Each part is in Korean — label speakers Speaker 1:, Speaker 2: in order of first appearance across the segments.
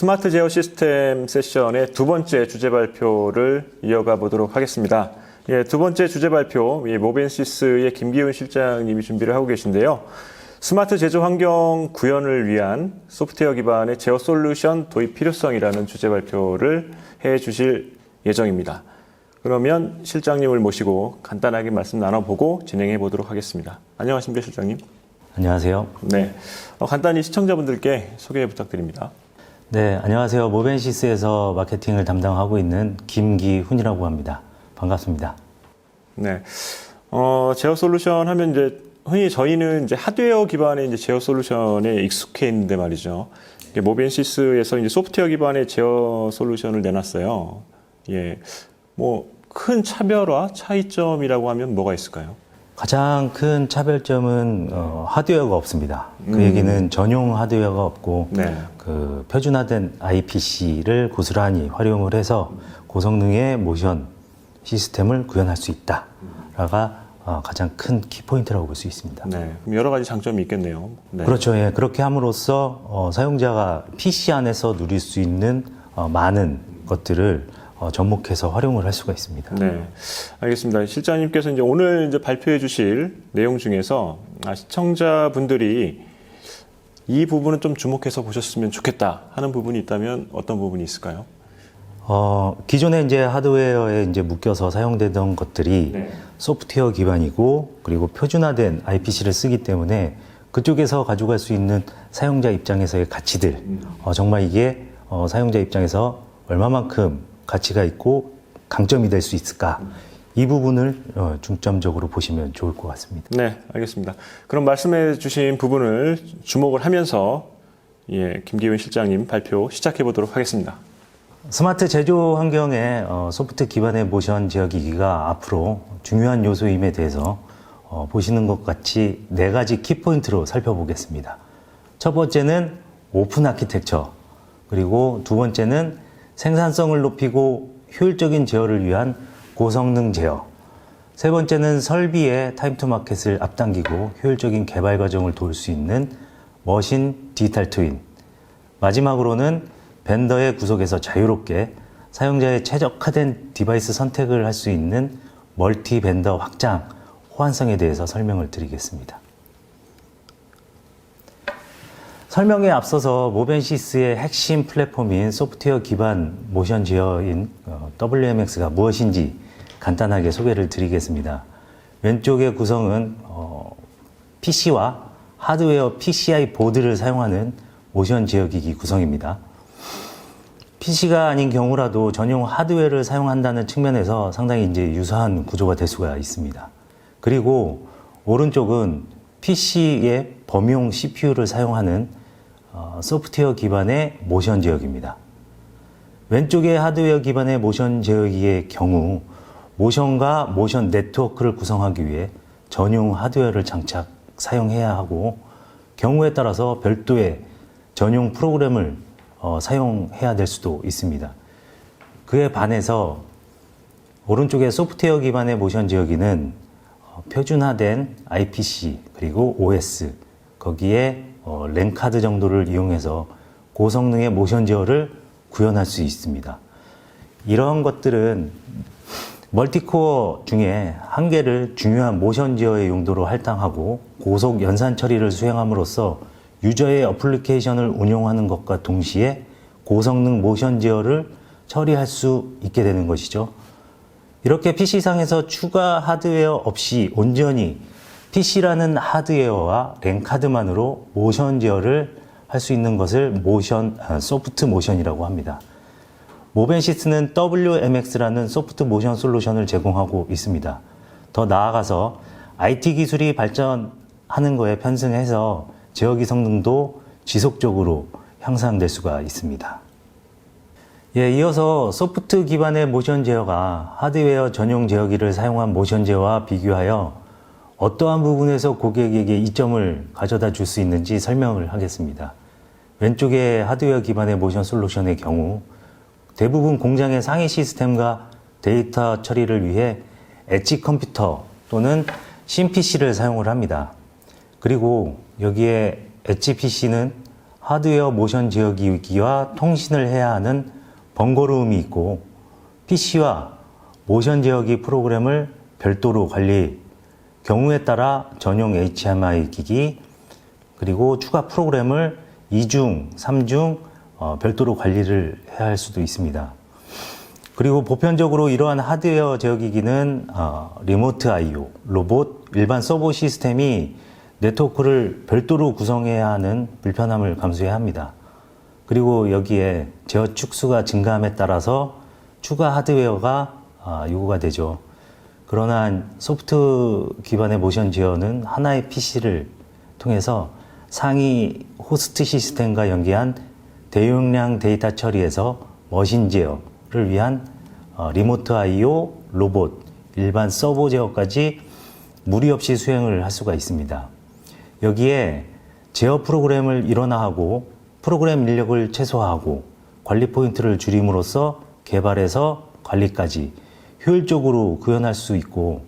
Speaker 1: 스마트 제어 시스템 세션의 두 번째 주제 발표를 이어가 보도록 하겠습니다. 두 번째 주제 발표, 모벤시스의 김기훈 실장님이 준비를 하고 계신데요. 스마트 제조 환경 구현을 위한 소프트웨어 기반의 제어 솔루션 도입 필요성이라는 주제 발표를 해 주실 예정입니다. 그러면 실장님을 모시고 간단하게 말씀 나눠보고 진행해 보도록 하겠습니다. 안녕하십니까, 실장님?
Speaker 2: 안녕하세요.
Speaker 1: 네, 간단히 시청자분들께 소개 부탁드립니다.
Speaker 2: 네, 안녕하세요. 모벤시스에서 마케팅을 담당하고 있는 김기훈이라고 합니다. 반갑습니다.
Speaker 1: 네, 제어 솔루션 하면 이제 흔히 저희는 이제 하드웨어 기반의 이제 제어 솔루션에 익숙해 있는데 말이죠. 모벤시스에서 이제 소프트웨어 기반의 제어 솔루션을 내놨어요. 큰 차별화, 차이점이라고 하면 뭐가 있을까요?
Speaker 2: 가장 큰 차별점은 하드웨어가 없습니다. 그 얘기는 전용 하드웨어가 없고
Speaker 1: 네.
Speaker 2: 그 표준화된 IPC를 고스란히 활용을 해서 고성능의 모션 시스템을 구현할 수 있다가 가장 큰 키포인트라고 볼 수 있습니다.
Speaker 1: 네, 그럼 여러 가지 장점이 있겠네요. 네.
Speaker 2: 그렇죠. 예, 그렇게 함으로써 사용자가 PC 안에서 누릴 수 있는 많은 것들을 접목해서 활용을 할 수가 있습니다.
Speaker 1: 네, 알겠습니다. 실장님께서 이제 오늘 이제 발표해 주실 내용 중에서 시청자분들이 이 부분은 좀 주목해서 보셨으면 좋겠다 하는 부분이 있다면 어떤 부분이 있을까요?
Speaker 2: 기존에 이제 하드웨어에 이제 묶여서 사용되던 것들이
Speaker 1: 네.
Speaker 2: 소프트웨어 기반이고 그리고 표준화된 IPC를 쓰기 때문에 그쪽에서 가져갈 수 있는 사용자 입장에서의 가치들, 정말 이게 사용자 입장에서 얼마만큼 가치가 있고 강점이 될 수 있을까? 이 부분을 중점적으로 보시면 좋을 것 같습니다.
Speaker 1: 네, 알겠습니다. 그럼 말씀해 주신 부분을 주목을 하면서 김기훈 실장님 발표 시작해 보도록 하겠습니다.
Speaker 2: 스마트 제조 환경에 소프트 기반의 모션 제어기기가 앞으로 중요한 요소임에 대해서 보시는 것 같이 4가지 키포인트로 살펴보겠습니다. 첫 번째는 오픈 아키텍처, 그리고 두 번째는 생산성을 높이고 효율적인 제어를 위한 고성능 제어, 세 번째는 설비의 타임 투 마켓을 앞당기고 효율적인 개발 과정을 도울 수 있는 머신 디지털 트윈, 마지막으로는 벤더의 구속에서 자유롭게 사용자의 최적화된 디바이스 선택을 할 수 있는 멀티 벤더 확장, 호환성에 대해서 설명을 드리겠습니다. 설명에 앞서서 모벤시스의 핵심 플랫폼인 소프트웨어 기반 모션 제어인 WMX가 무엇인지 간단하게 소개를 드리겠습니다. 왼쪽의 구성은 PC와 하드웨어 PCI 보드를 사용하는 모션 제어기기 구성입니다. PC가 아닌 경우라도 전용 하드웨어를 사용한다는 측면에서 상당히 이제 유사한 구조가 될 수가 있습니다. 그리고 오른쪽은 PC의 범용 CPU를 사용하는 소프트웨어 기반의 모션 제어기입니다. 왼쪽의 하드웨어 기반의 모션 제어기의 경우 모션과 모션 네트워크를 구성하기 위해 전용 하드웨어를 사용해야 하고 경우에 따라서 별도의 전용 프로그램을 사용해야 될 수도 있습니다. 그에 반해서 오른쪽의 소프트웨어 기반의 모션 제어기는 표준화된 IPC 그리고 OS 거기에 랜카드 정도를 이용해서 고성능의 모션 제어를 구현할 수 있습니다. 이러한 것들은 멀티코어 중에 한 개를 중요한 모션 제어의 용도로 할당하고 고속 연산 처리를 수행함으로써 유저의 어플리케이션을 운용하는 것과 동시에 고성능 모션 제어를 처리할 수 있게 되는 것이죠. 이렇게 PC상에서 추가 하드웨어 없이 온전히 PC라는 하드웨어와 랜카드만으로 모션 제어를 할 수 있는 것을 소프트 모션이라고 합니다. 모벤시스는 WMX라는 소프트 모션 솔루션을 제공하고 있습니다. 더 나아가서 IT 기술이 발전하는 거에 편승해서 제어기 성능도 지속적으로 향상될 수가 있습니다. 이어서 소프트 기반의 모션 제어가 하드웨어 전용 제어기를 사용한 모션 제어와 비교하여 어떠한 부분에서 고객에게 이점을 가져다 줄 수 있는지 설명을 하겠습니다. 왼쪽의 하드웨어 기반의 모션 솔루션의 경우 대부분 공장의 상위 시스템과 데이터 처리를 위해 엣지 컴퓨터 또는 신 PC를 사용을 합니다. 그리고 여기에 엣지 PC는 하드웨어 모션 제어기기와 통신을 해야 하는 번거로움이 있고 PC와 모션 제어기 프로그램을 별도로 관리, 경우에 따라 전용 HMI 기기, 그리고 추가 프로그램을 2중, 3중 별도로 관리를 해야 할 수도 있습니다. 그리고 보편적으로 이러한 하드웨어 제어기기는 리모트 I/O, 로봇, 일반 서버 시스템이 네트워크를 별도로 구성해야 하는 불편함을 감수해야 합니다. 그리고 여기에 제어 축수가 증가함에 따라서 추가 하드웨어가 요구가 되죠. 그러나 소프트 기반의 모션 제어는 하나의 PC를 통해서 상위 호스트 시스템과 연계한 대용량 데이터 처리에서 머신 제어를 위한 리모트 I/O, 로봇, 일반 서버 제어까지 무리 없이 수행을 할 수가 있습니다. 여기에 제어 프로그램을 일원화하고 프로그램 인력을 최소화하고 관리 포인트를 줄임으로써 개발에서 관리까지 효율적으로 구현할 수 있고,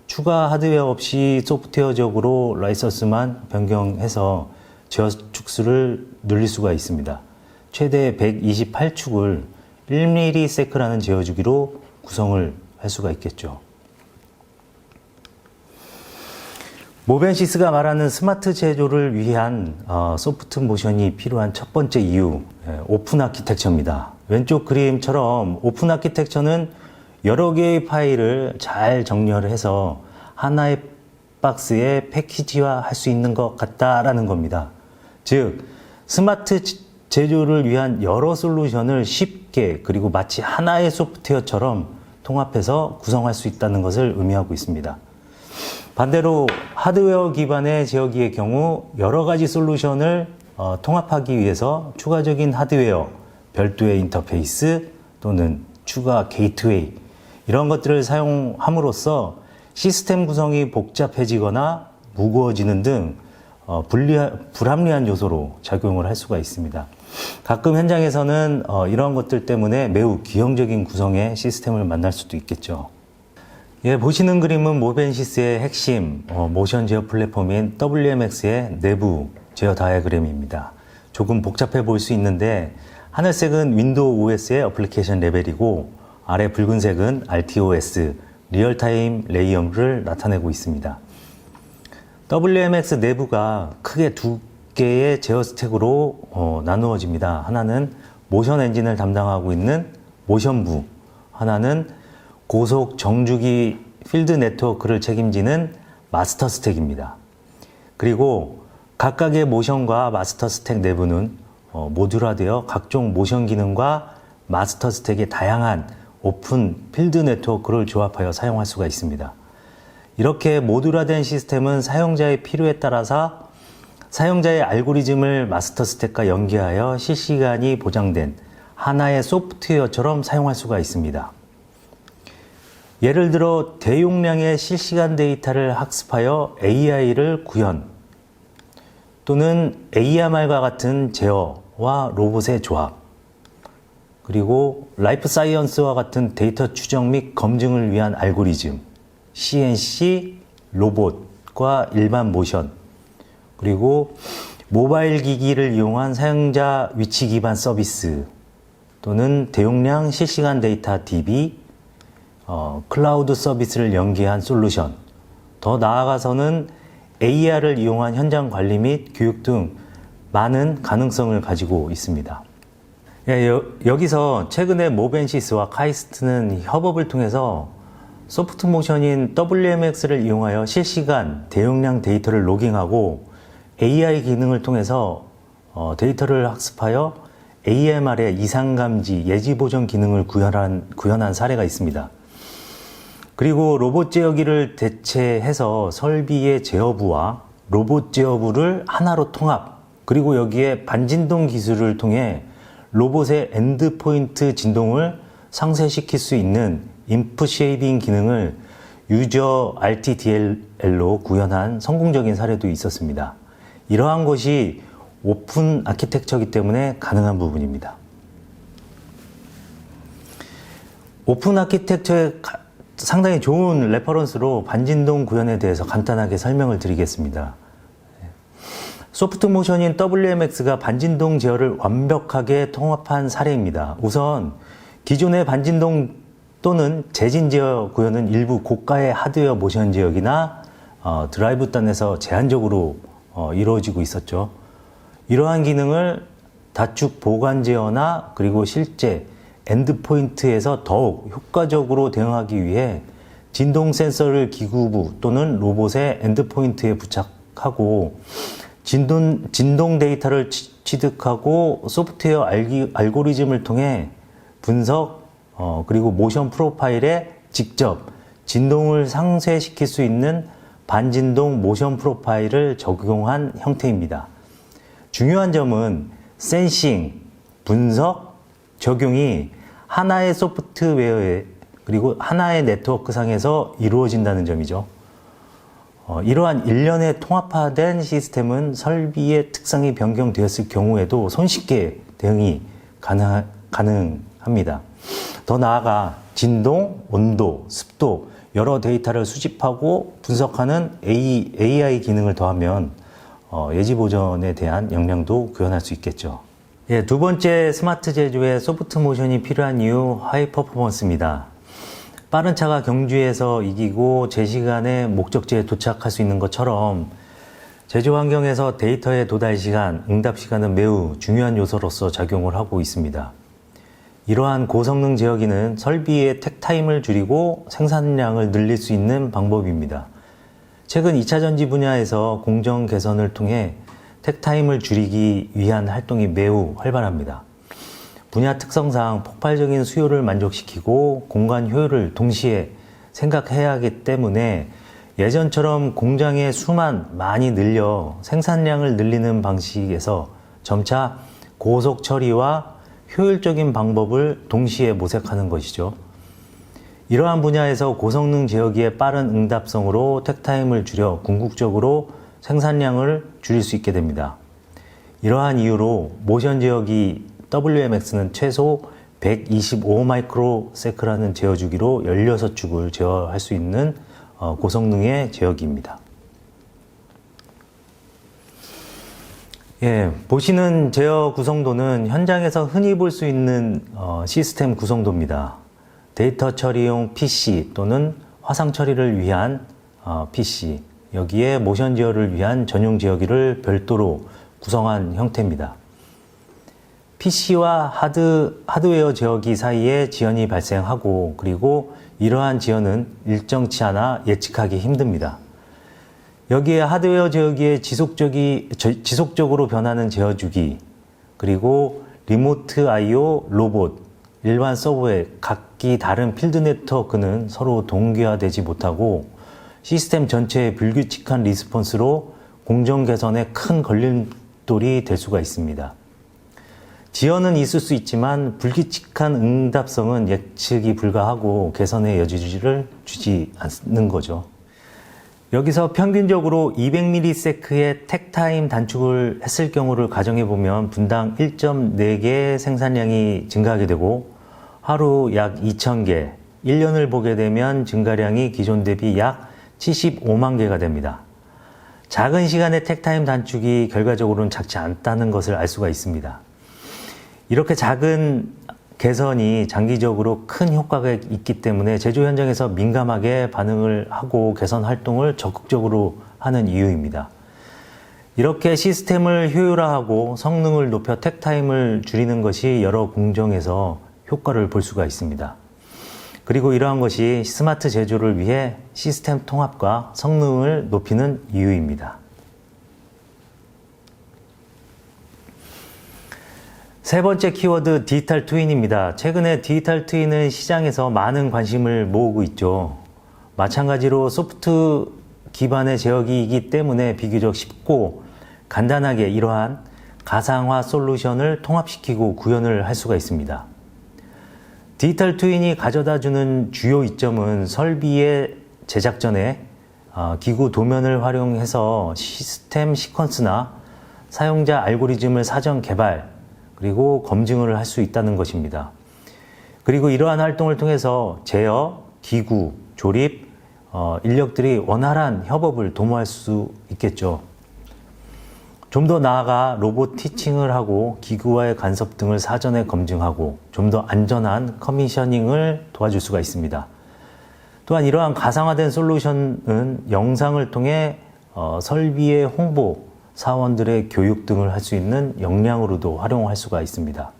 Speaker 2: 추가 하드웨어 없이 소프트웨어적으로 라이선스만 변경해서 제어 축수를 늘릴 수가 있습니다. 최대 128축을 1ms라는 제어 주기로 구성을 할 수가 있겠죠. 모벤시스가 말하는 스마트 제조를 위한 소프트 모션이 필요한 첫 번째 이유, 오픈 아키텍처입니다. 왼쪽 그림처럼 오픈 아키텍처는 여러 개의 파일을 잘 정렬해서 하나의 박스에 패키지화 할 수 있는 것 같다라는 겁니다. 즉, 스마트 제조를 위한 여러 솔루션을 쉽게 그리고 마치 하나의 소프트웨어처럼 통합해서 구성할 수 있다는 것을 의미하고 있습니다. 반대로 하드웨어 기반의 제어기의 경우 여러 가지 솔루션을 통합하기 위해서 추가적인 하드웨어, 별도의 인터페이스 또는 추가 게이트웨이 이런 것들을 사용함으로써 시스템 구성이 복잡해지거나 무거워지는 등 불합리한 요소로 작용을 할 수가 있습니다. 가끔 현장에서는 이러한 것들 때문에 매우 기형적인 구성의 시스템을 만날 수도 있겠죠. 예, 보시는 그림은 모벤시스의 핵심 모션 제어 플랫폼인 WMX의 내부 제어 다이어그램입니다. 조금 복잡해 보일 수 있는데 하늘색은 윈도우 OS의 애플리케이션 레벨이고 아래 붉은색은 RTOS, 리얼타임 레이어를 나타내고 있습니다. WMX 내부가 크게 두 개의 제어 스택으로 나누어집니다. 하나는 모션 엔진을 담당하고 있는 모션부, 하나는 고속 정주기 필드 네트워크를 책임지는 마스터 스택입니다. 그리고 각각의 모션과 마스터 스택 내부는 모듈화되어 각종 모션 기능과 마스터 스택의 다양한 오픈 필드 네트워크를 조합하여 사용할 수가 있습니다. 이렇게 모듈화된 시스템은 사용자의 필요에 따라서 사용자의 알고리즘을 마스터 스택과 연계하여 실시간이 보장된 하나의 소프트웨어처럼 사용할 수가 있습니다. 예를 들어 대용량의 실시간 데이터를 학습하여 AI를 구현 또는 AMR과 같은 제어와 로봇의 조합, 그리고 라이프 사이언스와 같은 데이터 추정 및 검증을 위한 알고리즘, CNC, 로봇과 일반 모션, 그리고 모바일 기기를 이용한 사용자 위치 기반 서비스 또는 대용량 실시간 데이터 DB, 클라우드 서비스를 연계한 솔루션, 더 나아가서는 AR을 이용한 현장 관리 및 교육 등 많은 가능성을 가지고 있습니다. 여기서 최근에 모벤시스와 카이스트는 협업을 통해서 소프트 모션인 WMX를 이용하여 실시간 대용량 데이터를 로깅하고 AI 기능을 통해서 데이터를 학습하여 AMR의 이상 감지, 예지 보정 기능을 구현한 사례가 있습니다. 그리고 로봇 제어기를 대체해서 설비의 제어부와 로봇 제어부를 하나로 통합, 그리고 여기에 반진동 기술을 통해 로봇의 엔드포인트 진동을 상쇄시킬 수 있는 인풋 쉐이빙 기능을 유저 RTDL로 구현한 성공적인 사례도 있었습니다. 이러한 것이 오픈 아키텍처이기 때문에 가능한 부분입니다. 오픈 아키텍처의 상당히 좋은 레퍼런스로 반진동 구현에 대해서 간단하게 설명을 드리겠습니다. 소프트 모션인 WMX가 반진동 제어를 완벽하게 통합한 사례입니다. 우선 기존의 반진동 또는 재진 제어 구현은 일부 고가의 하드웨어 모션 제어기나 드라이브 단에서 제한적으로 이루어지고 있었죠. 이러한 기능을 다축 보관 제어나 그리고 실제 엔드포인트에서 더욱 효과적으로 대응하기 위해 진동 센서를 기구부 또는 로봇의 엔드포인트에 부착하고 진동 데이터를 취득하고 소프트웨어 알고리즘을 통해 분석 그리고 모션 프로파일에 직접 진동을 상쇄시킬 수 있는 반진동 모션 프로파일을 적용한 형태입니다. 중요한 점은 센싱, 분석, 적용이 하나의 소프트웨어에 그리고 하나의 네트워크상에서 이루어진다는 점이죠. 이러한 일련의 통합화된 시스템은 설비의 특성이 변경되었을 경우에도 손쉽게 대응이 가능합니다. 더 나아가 진동, 온도, 습도 여러 데이터를 수집하고 분석하는 AI 기능을 더하면 예지 보전에 대한 역량도 구현할 수 있겠죠. 예, 두 번째 스마트 제조에 소프트 모션이 필요한 이유 하이 퍼포먼스입니다. 빠른 차가 경주에서 이기고 제 시간에 목적지에 도착할 수 있는 것처럼 제조 환경에서 데이터의 도달 시간, 응답 시간은 매우 중요한 요소로서 작용을 하고 있습니다. 이러한 고성능 제어기는 설비의 택타임을 줄이고 생산량을 늘릴 수 있는 방법입니다. 최근 2차 전지 분야에서 공정 개선을 통해 택타임을 줄이기 위한 활동이 매우 활발합니다. 분야 특성상 폭발적인 수요를 만족시키고 공간 효율을 동시에 생각해야 하기 때문에 예전처럼 공장의 수만 많이 늘려 생산량을 늘리는 방식에서 점차 고속 처리와 효율적인 방법을 동시에 모색하는 것이죠. 이러한 분야에서 고성능 제어기의 빠른 응답성으로 택타임을 줄여 궁극적으로 생산량을 줄일 수 있게 됩니다. 이러한 이유로 모션 제어기 WMX는 최소 125 마이크로세크라는 제어 주기로 16축을 제어할 수 있는 고성능의 제어기입니다. 예, 보시는 제어 구성도는 현장에서 흔히 볼 수 있는 시스템 구성도입니다. 데이터 처리용 PC 또는 화상 처리를 위한 PC, 여기에 모션 제어를 위한 전용 제어기를 별도로 구성한 형태입니다. PC와 하드웨어 제어기 사이에 지연이 발생하고 그리고 이러한 지연은 일정치 않아 예측하기 힘듭니다. 여기에 하드웨어 제어기의 지속적으로 변하는 제어주기, 그리고 리모트 I/O 로봇, 일반 서버의 각기 다른 필드 네트워크는 서로 동기화되지 못하고 시스템 전체의 불규칙한 리스폰스로 공정 개선에 큰 걸림돌이 될 수가 있습니다. 지연은 있을 수 있지만 불규칙한 응답성은 예측이 불가하고 개선의 여지를 주지 않는 거죠. 여기서 평균적으로 200ms의 택타임 단축을 했을 경우를 가정해 보면 분당 1.4개 생산량이 증가하게 되고 하루 약 2,000개, 1년을 보게 되면 증가량이 기존 대비 약 75만 개가 됩니다. 작은 시간의 택타임 단축이 결과적으로는 작지 않다는 것을 알 수가 있습니다. 이렇게 작은 개선이 장기적으로 큰 효과가 있기 때문에 제조 현장에서 민감하게 반응을 하고 개선 활동을 적극적으로 하는 이유입니다. 이렇게 시스템을 효율화하고 성능을 높여 택타임을 줄이는 것이 여러 공정에서 효과를 볼 수가 있습니다. 그리고 이러한 것이 스마트 제조를 위해 시스템 통합과 성능을 높이는 이유입니다. 세 번째 키워드 디지털 트윈입니다. 최근에 디지털 트윈은 시장에서 많은 관심을 모으고 있죠. 마찬가지로 소프트 기반의 제어기이기 때문에 비교적 쉽고 간단하게 이러한 가상화 솔루션을 통합시키고 구현을 할 수가 있습니다. 디지털 트윈이 가져다주는 주요 이점은 설비의 제작 전에 기구 도면을 활용해서 시스템 시퀀스나 사용자 알고리즘을 사전 개발 그리고 검증을 할 수 있다는 것입니다. 그리고 이러한 활동을 통해서 제어, 기구, 조립, 인력들이 원활한 협업을 도모할 수 있겠죠. 좀 더 나아가 로봇 티칭을 하고 기구와의 간섭 등을 사전에 검증하고 좀 더 안전한 커미셔닝을 도와줄 수가 있습니다. 또한 이러한 가상화된 솔루션은 영상을 통해 설비의 홍보, 사원들의 교육 등을 할 수 있는 역량으로도 활용할 수가 있습니다.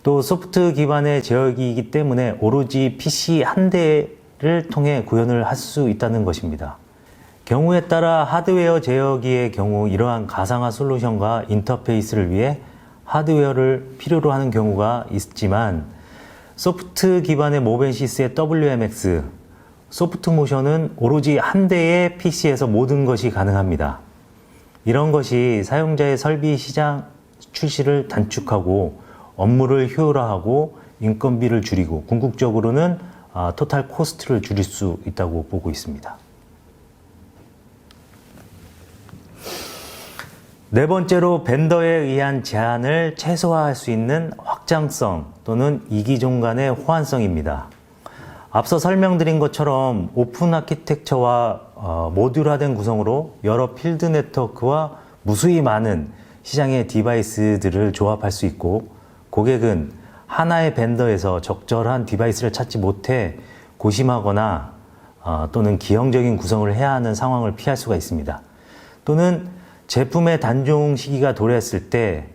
Speaker 2: 또 소프트 기반의 제어기이기 때문에 오로지 PC 한 대를 통해 구현을 할 수 있다는 것입니다. 경우에 따라 하드웨어 제어기의 경우 이러한 가상화 솔루션과 인터페이스를 위해 하드웨어를 필요로 하는 경우가 있지만 소프트 기반의 모벤시스의 WMX, 소프트모션은 오로지 한 대의 PC에서 모든 것이 가능합니다. 이런 것이 사용자의 설비 시장 출시를 단축하고 업무를 효율화하고 인건비를 줄이고 궁극적으로는 토탈 코스트를 줄일 수 있다고 보고 있습니다. 네 번째로 벤더에 의한 제한을 최소화할 수 있는 확장성 또는 이기종 간의 호환성입니다. 앞서 설명드린 것처럼 오픈 아키텍처와 모듈화된 구성으로 여러 필드 네트워크와 무수히 많은 시장의 디바이스들을 조합할 수 있고 고객은 하나의 벤더에서 적절한 디바이스를 찾지 못해 고심하거나 또는 기형적인 구성을 해야 하는 상황을 피할 수가 있습니다. 또는 제품의 단종 시기가 도래했을 때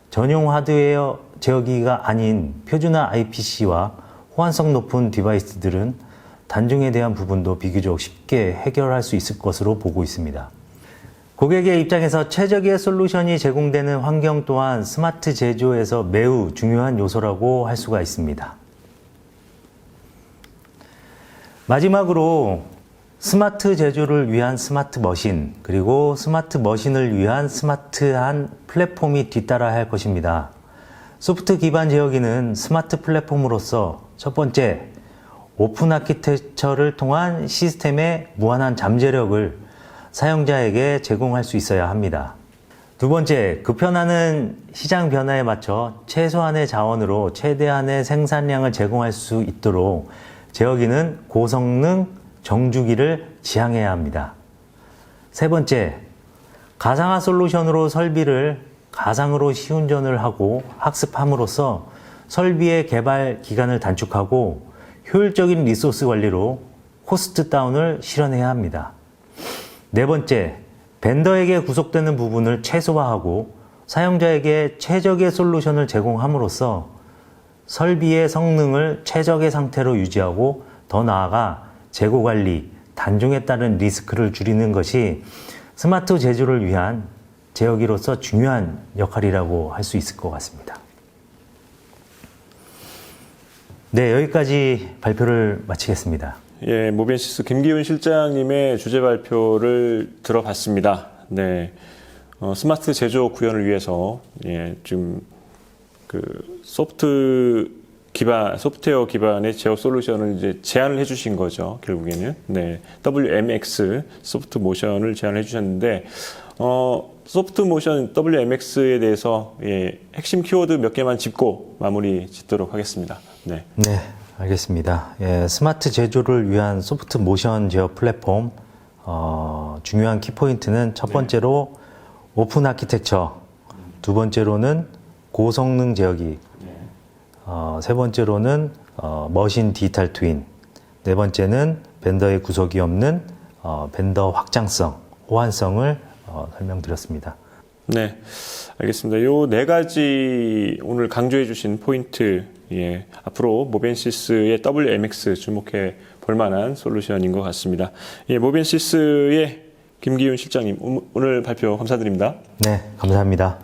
Speaker 2: 전용 하드웨어 제어기가 아닌 표준화 IPC와 호환성 높은 디바이스들은 단종에 대한 부분도 비교적 쉽게 해결할 수 있을 것으로 보고 있습니다. 고객의 입장에서 최적의 솔루션이 제공되는 환경 또한 스마트 제조에서 매우 중요한 요소라고 할 수가 있습니다. 마지막으로 스마트 제조를 위한 스마트 머신, 그리고 스마트 머신을 위한 스마트한 플랫폼이 뒤따라야 할 것입니다. 소프트 기반 제어기는 스마트 플랫폼으로서 첫 번째, 오픈 아키텍처를 통한 시스템의 무한한 잠재력을 사용자에게 제공할 수 있어야 합니다. 두 번째, 급변하는 시장 변화에 맞춰 최소한의 자원으로 최대한의 생산량을 제공할 수 있도록 제어기는 고성능 정주기를 지향해야 합니다. 세 번째, 가상화 솔루션으로 설비를 가상으로 시운전을 하고 학습함으로써 설비의 개발 기간을 단축하고 효율적인 리소스 관리로 코스트 다운을 실현해야 합니다. 네 번째, 벤더에게 구속되는 부분을 최소화하고 사용자에게 최적의 솔루션을 제공함으로써 설비의 성능을 최적의 상태로 유지하고 더 나아가 재고 관리, 단종에 따른 리스크를 줄이는 것이 스마트 제조를 위한 제어기로서 중요한 역할이라고 할 수 있을 것 같습니다. 네, 여기까지 발표를 마치겠습니다.
Speaker 1: 예, 모벤시스 김기훈 실장님의 주제 발표를 들어봤습니다. 네, 스마트 제조 구현을 위해서 지금 소프트웨어 기반의 제어 솔루션을 이제 제안을 해주신 거죠. 결국에는 WMX 소프트 모션을 제안을 해주셨는데 소프트 모션 WMX에 대해서 핵심 키워드 몇 개만 짚고 마무리 짓도록 하겠습니다. 네,
Speaker 2: 알겠습니다. 스마트 제조를 위한 소프트 모션 제어 플랫폼 중요한 키포인트는 첫 번째로 오픈 아키텍처, 두 번째로는 고성능 제어기, 세 번째로는 머신 디지털 트윈, 네 번째는 벤더의 구속이 없는 벤더 확장성, 호환성을 설명드렸습니다.
Speaker 1: 네, 알겠습니다. 요 네 가지 오늘 강조해 주신 포인트, 앞으로 모벤시스의 WMX 주목해 볼 만한 솔루션인 것 같습니다. 모벤시스의 김기훈 실장님, 오늘 발표 감사드립니다.
Speaker 2: 네, 감사합니다.